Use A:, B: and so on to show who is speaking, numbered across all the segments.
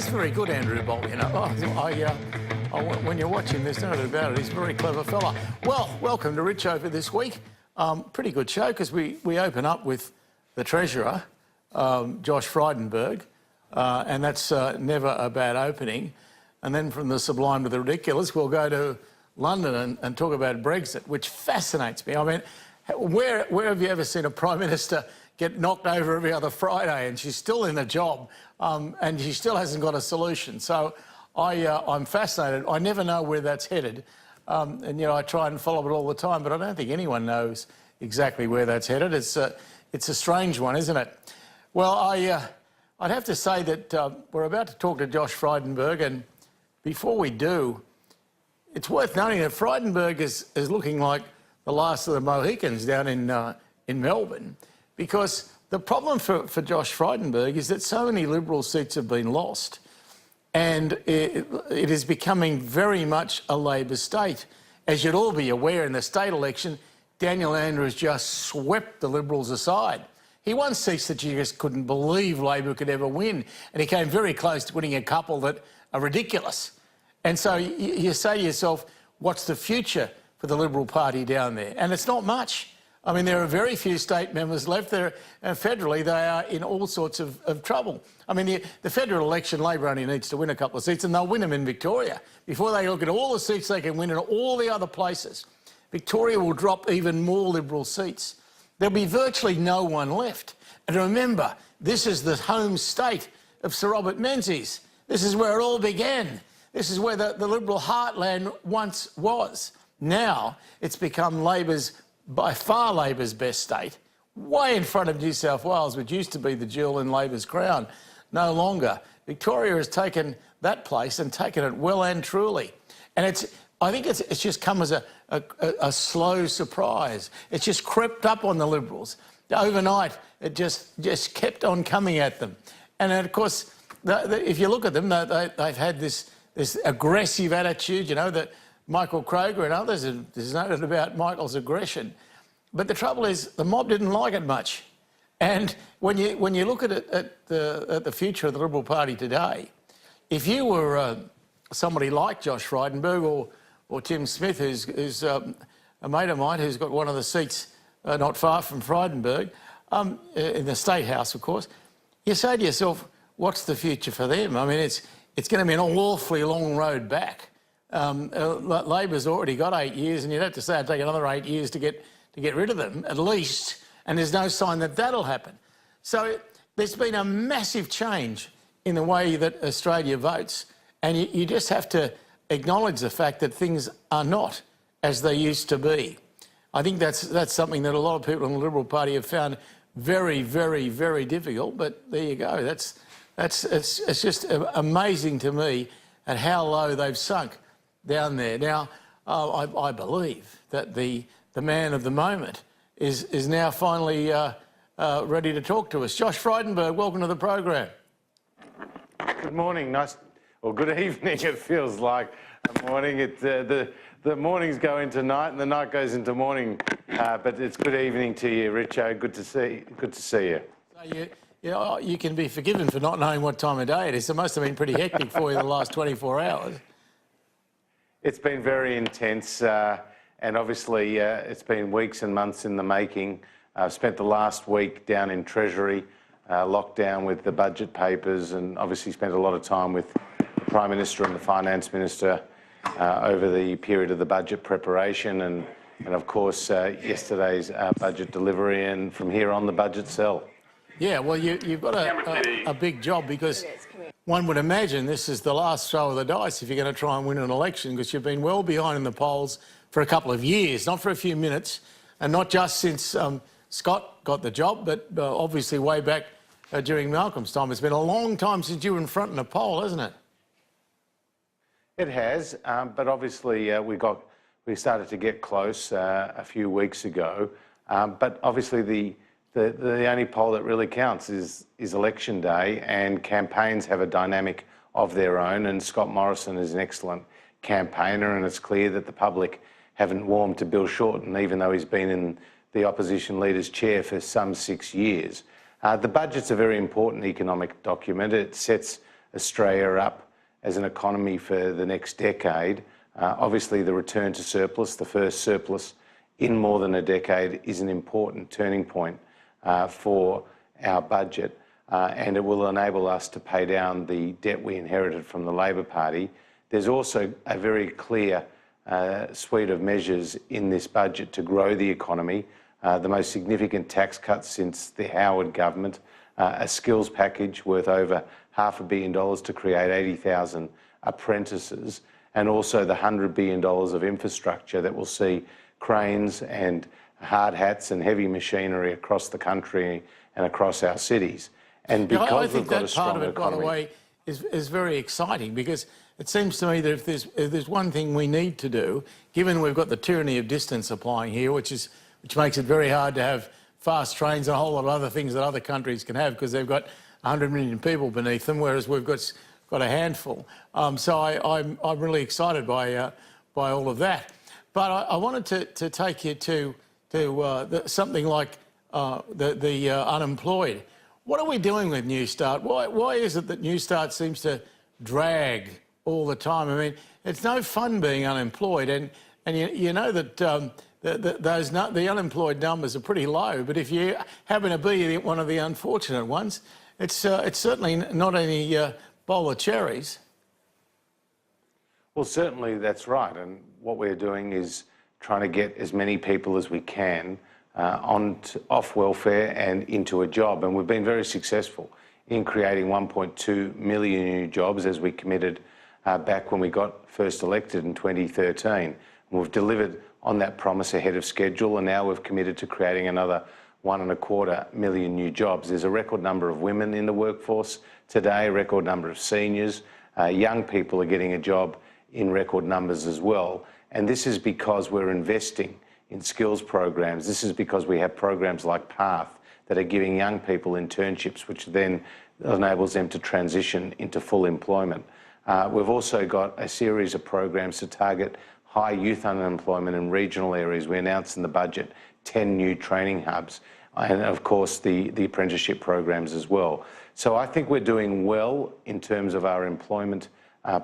A: He's very good, Andrew Bolt, you know. When you watch him, there's no doubt about it. He's a very clever fella. Well, welcome to Rich Over this week. Pretty good show because we open up with the Treasurer, Josh Frydenberg, and that's never a bad opening. And then from the sublime to the ridiculous, we'll go to London and talk about Brexit, which fascinates me. I mean, where have you ever seen a Prime Minister get knocked over every other Friday and she's still in the job and she still hasn't got a solution? So I'm fascinated. I never know where that's headed. And, you know, I try and follow it all the time, but I don't think anyone knows exactly where that's headed. It's a strange one, isn't it? Well, I'd have to say that we're about to talk to Josh Frydenberg, and before we do, it's worth noting that Frydenberg is looking like the last of the Mohicans down in Melbourne, because the problem for Josh Frydenberg is that so many Liberal seats have been lost, and it is becoming very much a Labor state. As you'd all be aware, in the state election, Daniel Andrews just swept the Liberals aside. He won seats that you just couldn't believe Labor could ever win, and he came very close to winning a couple that are ridiculous. And so you say to yourself, what's the future for the Liberal Party down there? And it's not much. I mean, there are very few state members left there, and federally they are in all sorts of trouble. I mean, the federal election, Labor only needs to win a couple of seats, and they'll win them in Victoria. Before they look at all the seats they can win in all the other places, Victoria will drop even more Liberal seats. There'll be virtually no one left. And remember, this is the home state of Sir Robert Menzies. This is where it all began. This is where the Liberal heartland once was. Now it's become by far Labor's best state, way in front of New South Wales, which used to be the jewel in Labor's crown. No longer. Victoria has taken that place and taken it well and truly. And I think it's just come as a slow surprise. It's just crept up on the Liberals. Overnight, it just kept on coming at them. And of course, if you look at them, they've had this aggressive attitude, you know, that Michael Kroger and others have noted about Michael's aggression. But the trouble is, the mob didn't like it much. And when you look at the future of the Liberal Party today, if you were somebody like Josh Frydenberg or Tim Smith, who's a mate of mine who's got one of the seats not far from Frydenberg, in the State House, of course, you say to yourself, what's the future for them? I mean, it's going to be an awfully long road back. Labor's already got 8 years, and you'd have to say it'd take another 8 years to get rid of them, at least, and there's no sign that that'll happen. So there's been a massive change in the way that Australia votes, and you just have to acknowledge the fact that things are not as they used to be. I think that's something that a lot of people in the Liberal Party have found very, very, very difficult, but there you go. It's just amazing to me at how low they've sunk down there. Now, I believe that the man of the moment is now finally ready to talk to us. Josh Frydenberg, welcome to the program.
B: Good morning, or good evening. It feels like a morning. The mornings go into night and the night goes into morning. But it's good evening to you, Richo. Good to see you.
A: So you can be forgiven for not knowing what time of day it is. It must have been pretty hectic for you the last 24 hours.
B: It's been very intense, and obviously it's been weeks and months in the making. I've spent the last week down in Treasury, locked down with the budget papers, and obviously spent a lot of time with the Prime Minister and the Finance Minister over the period of the budget preparation, and of course yesterday's budget delivery, and from here on the budget cell.
A: Yeah, well, you've got a big job, because one would imagine this is the last throw of the dice if you're going to try and win an election, because you've been well behind in the polls for a couple of years, not for a few minutes, and not just since Scott got the job, but obviously way back during Malcolm's time. It's been a long time since you were in front in a poll, hasn't it?
B: It has, but obviously we started to get close a few weeks ago. But obviously the only poll that really counts is election day, and campaigns have a dynamic of their own. And Scott Morrison is an excellent campaigner, and it's clear that the public haven't warmed to Bill Shorten, even though he's been in the opposition leader's chair for some 6 years. The budget's a very important economic document. It sets Australia up as an economy for the next decade. Obviously, the return to surplus, the first surplus in more than a decade, is an important turning point for our budget, and it will enable us to pay down the debt we inherited from the Labor Party. There's also a very clear suite of measures in this budget to grow the economy, the most significant tax cuts since the Howard government, a skills package worth over $500 million to create 80,000 apprentices, and also the $100 billion of infrastructure that will see cranes and hard hats and heavy machinery across the country and across our cities. And because we've got a strong economy... I think that part of it, by the way, is very exciting, because it seems to me that if there's one thing we need to do, given we've got the tyranny of distance applying here, which makes it very hard to have fast trains and a whole lot of other things that other countries can have because they've got 100 million people beneath them, whereas we've got a handful. So I'm really excited by all of that. But I wanted to take you to something like the unemployed. What are we doing with New Start? Why is it that New Start seems to drag all the time? I mean, it's no fun being unemployed, and you know that the unemployed numbers are pretty low. But if you happen to be one of the unfortunate ones, it's certainly not any bowl of cherries. Well, certainly that's right, and what we're doing is trying to get as many people as we can off welfare and into a job, and we've been very successful in creating 1.2 million new jobs as we committed back when we got first elected in 2013. And we've delivered on that promise ahead of schedule, and now we've committed to creating another 1.25 million new jobs. There's a record number of women in the workforce today, a record number of seniors. Young people are getting a job in record numbers as well. And this is because we're investing in skills programs. This is because we have programs like PATH that are giving young people internships, which then enables them to transition into full employment. We've also got a series of programs to target high youth unemployment in regional areas. We announced in the budget 10 new training hubs, and of course the apprenticeship programs as well. So I think we're doing well in terms of our employment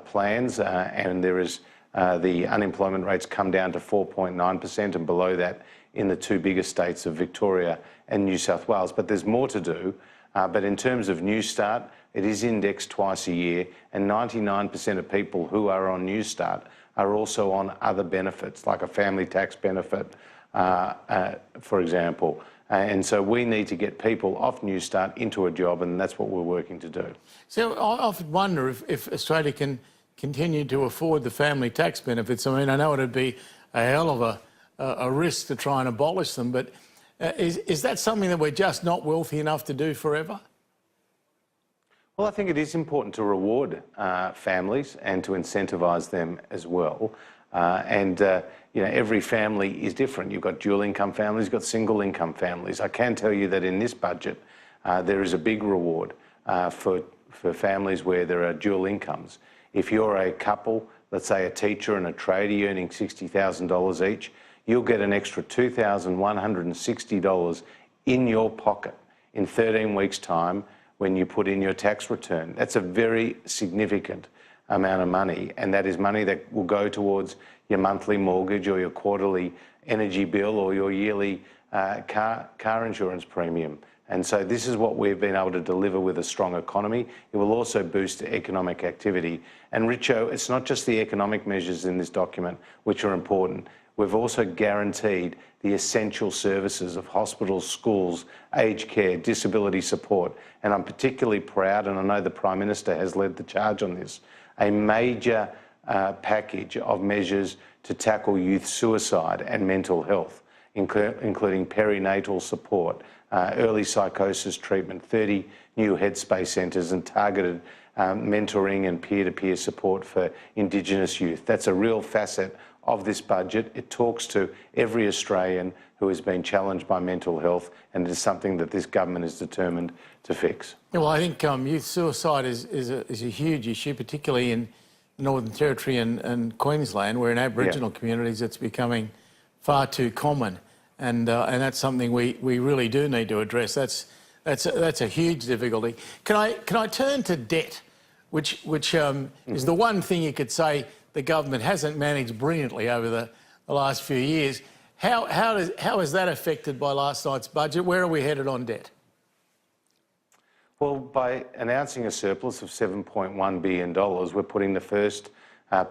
B: plans, and there is the unemployment rates come down to 4.9% and below that in the two biggest states of Victoria and New South Wales. But there's more to do. But in terms of New Start, it is indexed twice a year, and 99% of people who are on New Start are also on other benefits, like a family tax benefit, for example. And so we need to get people off New Start into a job, and that's what we're working to do.
A: So I often wonder if Australia can continue to afford the family tax benefits. I mean, I know it'd be a hell of a risk to try and abolish them, but is that something that we're just not wealthy enough to do forever?
B: Well, I think it is important to reward families and to incentivise them as well. You know, every family is different. You've got dual income families, you've got single income families. I can tell you that in this budget, there is a big reward for families where there are dual incomes. If you're a couple, let's say a teacher and a tradie earning $60,000 each, you'll get an extra $2,160 in your pocket in 13 weeks' time when you put in your tax return. That's a very significant amount of money, and that is money that will go towards your monthly mortgage or your quarterly energy bill or your yearly car insurance premium. And so this is what we've been able to deliver with a strong economy. It will also boost economic activity. And Richo, it's not just the economic measures in this document which are important. We've also guaranteed the essential services of hospitals, schools, aged care, disability support. And I'm particularly proud, and I know the Prime Minister has led the charge on this, a major package of measures to tackle youth suicide and mental health, including perinatal support, early psychosis treatment, 30 new headspace centres and targeted mentoring and peer-to-peer support for Indigenous youth. That's a real facet of this budget. It talks to every Australian who has been challenged by mental health, and it is something that this government is determined to fix.
A: Well, I think youth suicide is a huge issue, particularly in the Northern Territory and Queensland, where in Aboriginal communities it's becoming far too common. And that's something we really do need to address. That's a huge difficulty. Can I turn to debt? which is the one thing you could say the government hasn't managed brilliantly over the last few years. How is that affected by last night's budget? Where are we headed on debt?
B: Well, by announcing a surplus of $7.1 billion, we're putting the first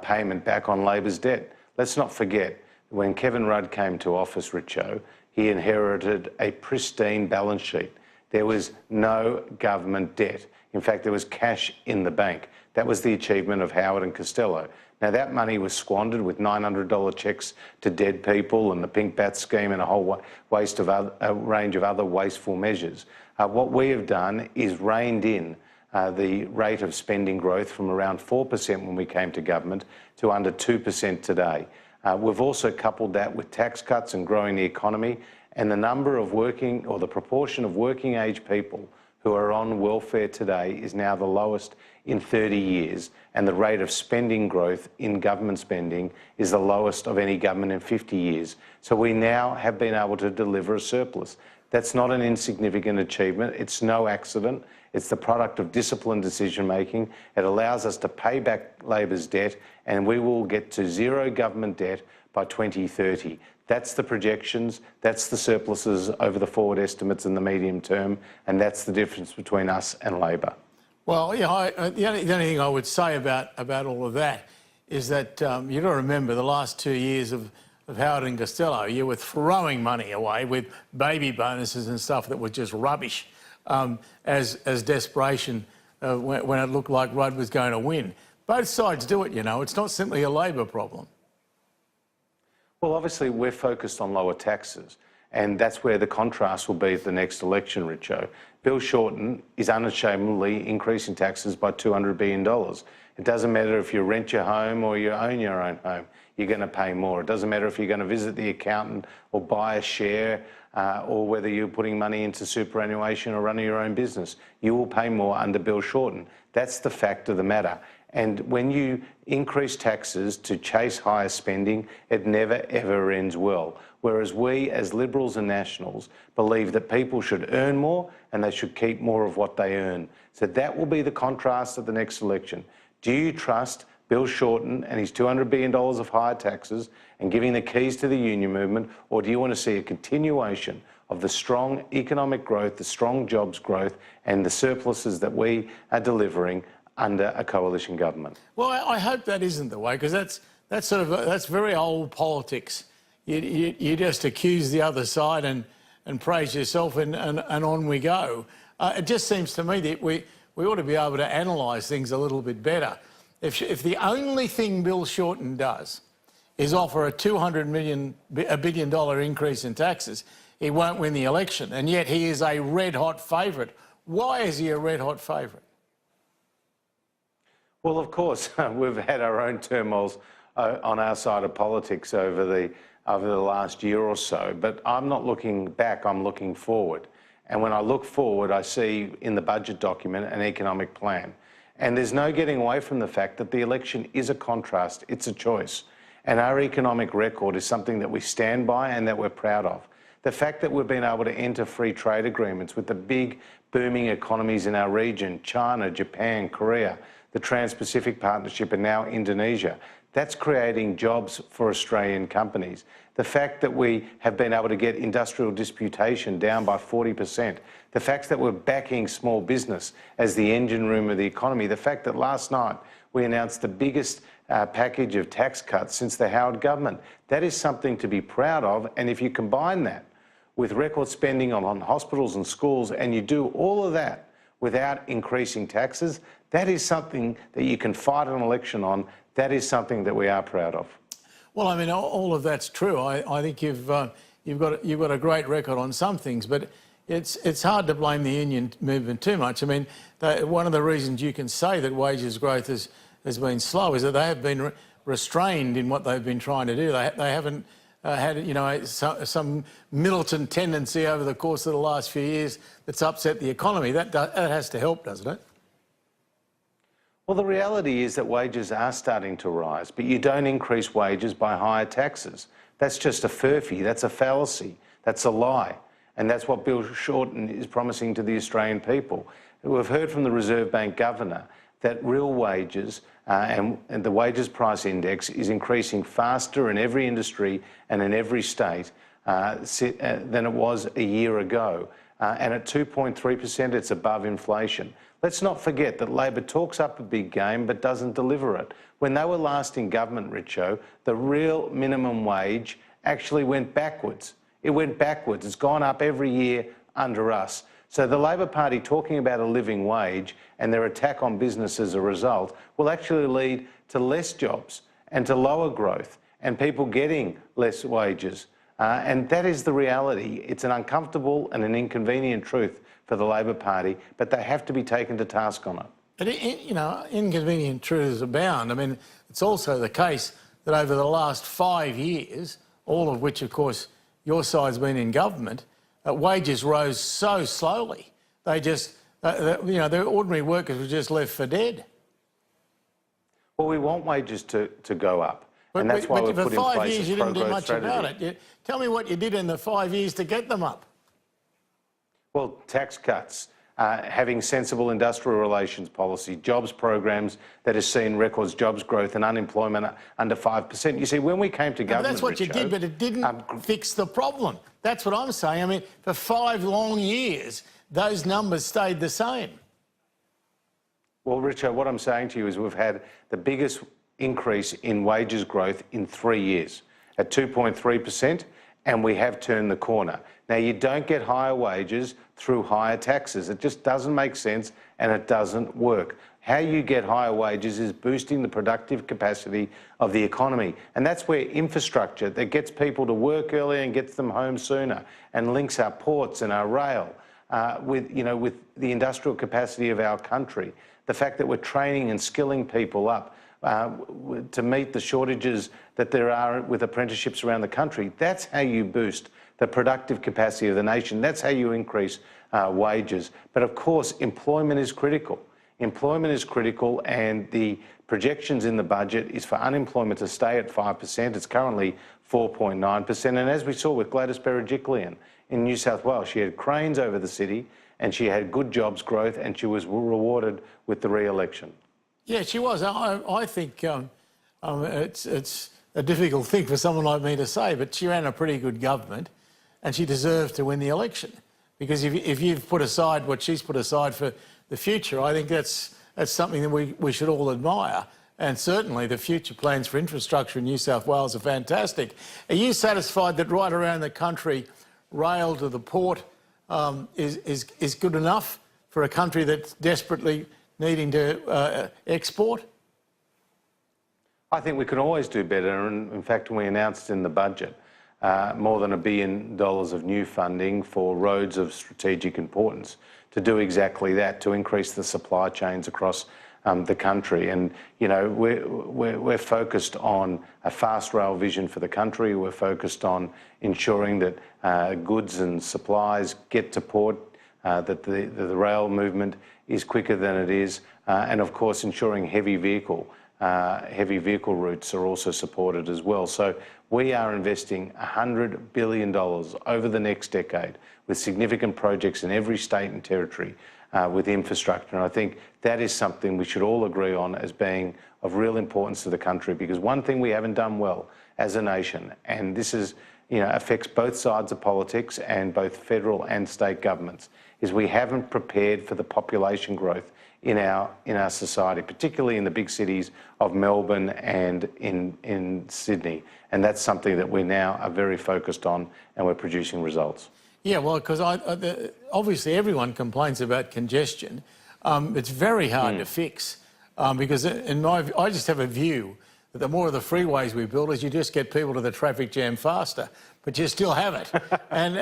B: payment back on Labor's debt. Let's not forget, when Kevin Rudd came to office, Richo, he inherited a pristine balance sheet. There was no government debt. In fact, there was cash in the bank. That was the achievement of Howard and Costello. Now, that money was squandered with $900 cheques to dead people and the pink bat scheme and a whole range of other wasteful measures. What we have done is reined in the rate of spending growth from around 4% when we came to government to under 2% today. We've also coupled that with tax cuts and growing the economy, and the number of the proportion of working age people who are on welfare today is now the lowest in 30 years, and the rate of spending growth in government spending is the lowest of any government in 50 years. So we now have been able to deliver a surplus. That's not an insignificant achievement. It's no accident. It's the product of disciplined decision-making. It allows us to pay back Labor's debt, and we will get to zero government debt by 2030. That's the projections, that's the surpluses over the forward estimates in the medium term, and that's the difference between us and Labor.
A: Well, yeah, the only thing I would say about all of that is that you've got to remember the last 2 years of Howard and Costello, you were throwing money away with baby bonuses and stuff that was just rubbish as desperation when it looked like Rudd was going to win. Both sides do it, you know. It's not simply a Labor problem.
B: Well, obviously, we're focused on lower taxes, and that's where the contrast will be at the next election, Richo. Bill Shorten is unashamedly increasing taxes by $200 billion. It doesn't matter if you rent your home or you own your own home, you're going to pay more. It doesn't matter if you're going to visit the accountant or buy a share or whether you're putting money into superannuation or running your own business. You will pay more under Bill Shorten. That's the fact of the matter. And when you increase taxes to chase higher spending, it never, ever ends well. Whereas we, as Liberals and Nationals, believe that people should earn more and they should keep more of what they earn. So that will be the contrast at the next election. Do you trust Bill Shorten and his $200 billion of higher taxes and giving the keys to the union movement, or do you want to see a continuation of the strong economic growth, the strong jobs growth, and the surpluses that we are delivering under a coalition government?
A: Well, I hope that isn't the way, because that's very old politics. You just accuse the other side and praise yourself, and on we go. It just seems to me that we ought to be able to analyse things a little bit better. If the only thing Bill Shorten does is offer a $1 billion increase in taxes, he won't win the election, and yet he is a red-hot favourite. Why is he a red-hot favourite?
B: Well, of course, we've had our own turmoils on our side of politics over the last year or so, but I'm not looking back, I'm looking forward. And when I look forward, I see in the budget document an economic plan. And there's no getting away from the fact that the election is a contrast, it's a choice. And our economic record is something that we stand by and that we're proud of. The fact that we've been able to enter free trade agreements with the big booming economies in our region, China, Japan, Korea, the Trans-Pacific Partnership, and now Indonesia, that's creating jobs for Australian companies. The fact that we have been able to get industrial disputation down by 40%, the fact that we're backing small business as the engine room of the economy, the fact that last night we announced the biggest package of tax cuts since the Howard government, that is something to be proud of. And if you combine that with record spending on hospitals and schools, and you do all of that without increasing taxes, that is something that you can fight an election on. That is something that we are proud of.
A: Well, I mean, all of that's true. I think you've got a great record on some things, but it's hard to blame the union movement too much. I mean, one of the reasons you can say that wages growth has been slow is that they have been restrained in what they've been trying to do. They haven't had, you know, some militant tendency over the course of the last few years that's upset the economy. That has to help, doesn't it?
B: Well, the reality is that wages are starting to rise, but you don't increase wages by higher taxes. That's just a furphy, that's a fallacy, that's a lie. And that's what Bill Shorten is promising to the Australian people. We've heard from the Reserve Bank Governor that real wages and the wages price index is increasing faster in every industry and in every state than it was a year ago. And at 2.3%, it's above inflation. Let's not forget that Labor talks up a big game but doesn't deliver it. When they were last in government, Richo, the real minimum wage actually went backwards. It went backwards. It's gone up every year under us. So the Labor Party talking about a living wage and their attack on business as a result will actually lead to less jobs and to lower growth and people getting less wages. And that is the reality. It's an uncomfortable and an inconvenient truth for the Labor Party, but they have to be taken to task on it.
A: But, you know, inconvenient truths abound. I mean, it's also the case that over the last 5 years, all of which, of course, your side's been in government, wages rose so slowly. They just, you know, the ordinary workers were just left for dead.
B: Well, we want wages to go up. And that's why we've put in place this pro-growth strategy.
A: For 5 years, you didn't do much about it. Tell me what you did in the 5 years to get them up.
B: Well, tax cuts, having sensible industrial relations policy, jobs programs that has seen records jobs growth and unemployment under 5%. You see, when we came to government,
A: that's what you did, but it didn't fix the problem. That's what I'm saying. I mean, for 5 long years, those numbers stayed the same.
B: Well, Richard, what I'm saying to you is we've had the biggest increase in wages growth in 3 years at 2.3%, and we have turned the corner. Now, you don't get higher wages through higher taxes. It just doesn't make sense and it doesn't work. How you get higher wages is boosting the productive capacity of the economy. And that's where infrastructure that gets people to work earlier and gets them home sooner and links our ports and our rail with the industrial capacity of our country. The fact that we're training and skilling people up to meet the shortages that there are with apprenticeships around the country. That's how you boost the productive capacity of the nation. That's how you increase wages. But of course, employment is critical. Employment is critical, and the projections in the budget is for unemployment to stay at 5%. It's currently 4.9%. And as we saw with Gladys Berejiklian in New South Wales, she had cranes over the city and she had good jobs growth and she was rewarded with the re-election.
A: Yeah, she was. I think it's a difficult thing for someone like me to say, but she ran a pretty good government and she deserved to win the election. Because if you've put aside what she's put aside for the future, I think that's something that we should all admire. And certainly the future plans for infrastructure in New South Wales are fantastic. Are you satisfied that right around the country, rail to the port is good enough for a country that's desperately needing to export?
B: I think we can always do better. And in fact, we announced in the budget more than $1 billion of new funding for roads of strategic importance to do exactly that, to increase the supply chains across the country. And, you know, we're focused on a fast rail vision for the country. We're focused on ensuring that goods and supplies get to port, that the rail movement is quicker than it is, and of course ensuring heavy vehicle routes are also supported as well. So we are investing $100 billion over the next decade with significant projects in every state and territory with infrastructure. And I think that is something we should all agree on as being of real importance to the country, because one thing we haven't done well as a nation, and this is, affects both sides of politics and both federal and state governments, is we haven't prepared for the population growth in our society, particularly in the big cities of Melbourne and in Sydney. And that's something that we now are very focused on, and we're producing results.
A: Yeah, well, because obviously everyone complains about congestion. It's very hard to fix because I just have a view that the more of the freeways we build is you just get people to the traffic jam faster, but you still have it. and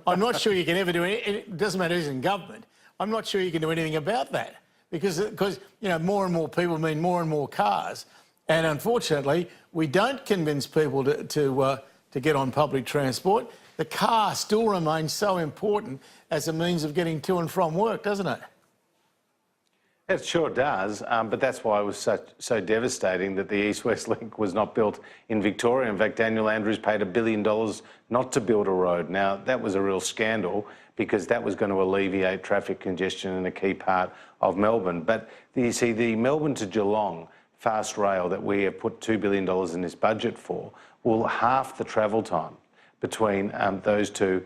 A: I'm not sure you can ever do it. It doesn't matter who's in government. I'm not sure you can do anything about that because more and more people mean more and more cars. And unfortunately, we don't convince people to get on public transport. The car still remains so important as a means of getting to and from work, doesn't it?
B: It sure does, but that's why it was so devastating that the East-West Link was not built in Victoria. In fact, Daniel Andrews paid $1 billion not to build a road. Now, that was a real scandal because that was going to alleviate traffic congestion in a key part of Melbourne. But you see, the Melbourne to Geelong fast rail that we have put $2 billion in this budget for will halve the travel time between those two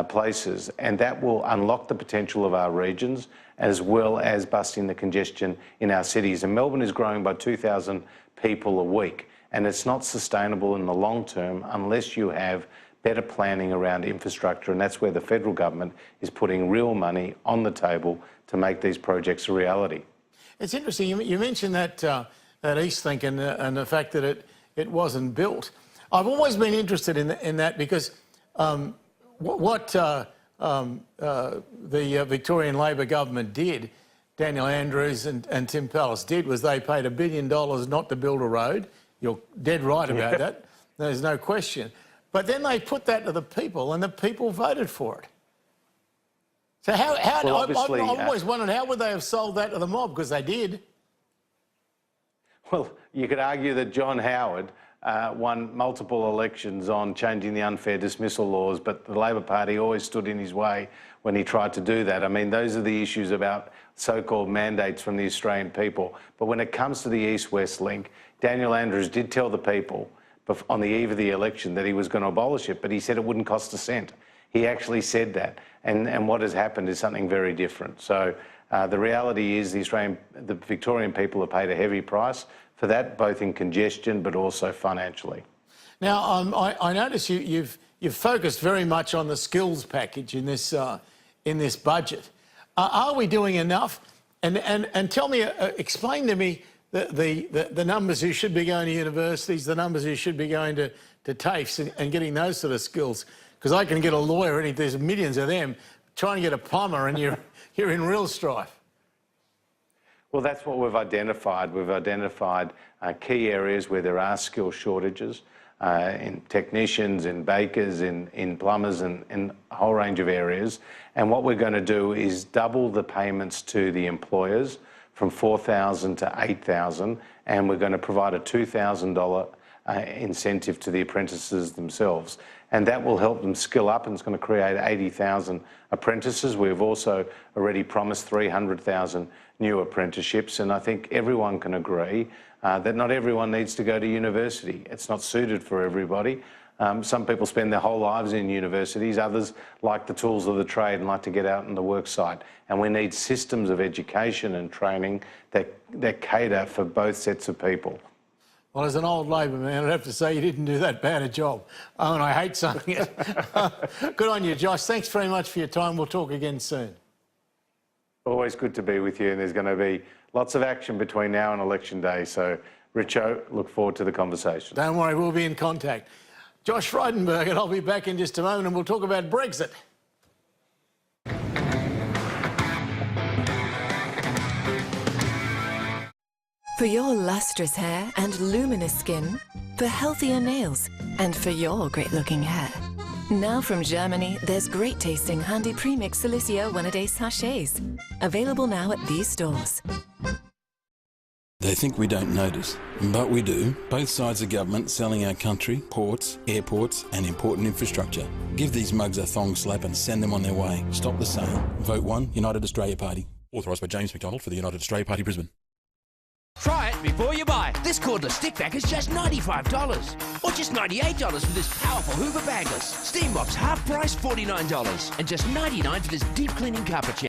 B: places, and that will unlock the potential of our regions as well as busting the congestion in our cities. And Melbourne is growing by 2,000 people a week, and it's not sustainable in the long term unless you have better planning around infrastructure, and that's where the federal government is putting real money on the table to make these projects a reality. It's
A: interesting, you mentioned that Eastlink and the fact that it wasn't built. I've always been interested in that because what the Victorian Labor government did, Daniel Andrews and Tim Pallas did, was they paid $1 billion not to build a road. You're dead right about that. There's no question. But then they put that to the people, and the people voted for it. So I've always wondered, how would they have sold that to the mob? Because they did.
B: Well, you could argue that John Howard won multiple elections on changing the unfair dismissal laws, but the Labor Party always stood in his way when he tried to do that. I mean, those are the issues about so-called mandates from the Australian people. But when it comes to the East-West Link, Daniel Andrews did tell the people on the eve of the election that he was going to abolish it, but he said it wouldn't cost a cent. He actually said that. And what has happened is something very different. So the reality is the Victorian people have paid a heavy price for that, both in congestion but also financially.
A: Now, I notice you've focused very much on the skills package in this budget. Are we doing enough? And tell me, explain to me the numbers who should be going to universities, the numbers who should be going to TAFEs and getting those sort of skills. Because I can get a lawyer, and there's millions of them, trying to get a plumber, and you're in real strife.
B: Well, that's what we've identified. We've identified key areas where there are skill shortages in technicians, in bakers, in plumbers, and in a whole range of areas. And what we're going to do is double the payments to the employers from $4,000 to $8,000, and we're going to provide a $2,000 incentive to the apprentices themselves. And that will help them skill up, and it's going to create 80,000 apprentices. We've also already promised 300,000 new apprenticeships, and I think everyone can agree that not everyone needs to go to university. It's not suited for everybody. Some people spend their whole lives in universities, others like the tools of the trade and like to get out on the work site. And we need systems of education and training that cater for both sets of people.
A: Well, as an old Labor man, I'd have to say you didn't do that bad a job. Oh, and I hate saying it. Good on you, Josh. Thanks very much for your time. We'll talk again soon.
B: Always good to be with you, and there's going to be lots of action between now and Election Day. So, Richo, look forward to the conversation.
A: Don't worry, we'll be in contact. Josh Frydenberg, and I'll be back in just a moment, and we'll talk about Brexit.
C: For your lustrous hair and luminous skin, for healthier nails, and for your great-looking hair. Now from Germany, there's great-tasting Handy Premix Silicia one-a-day sachets. Available now at these stores.
D: They think we don't notice, but we do. Both sides of government selling our country, ports, airports and important infrastructure. Give these mugs a thong slap and send them on their way. Stop the sale. Vote 1, United Australia Party. Authorised by James McDonald for the United Australia Party, Brisbane.
E: Try it before you buy. This cordless stick vac is just $95. Or just $98 for this powerful Hoover bagless. Steam Box half price $49. And just $99 for this deep cleaning carpet chair.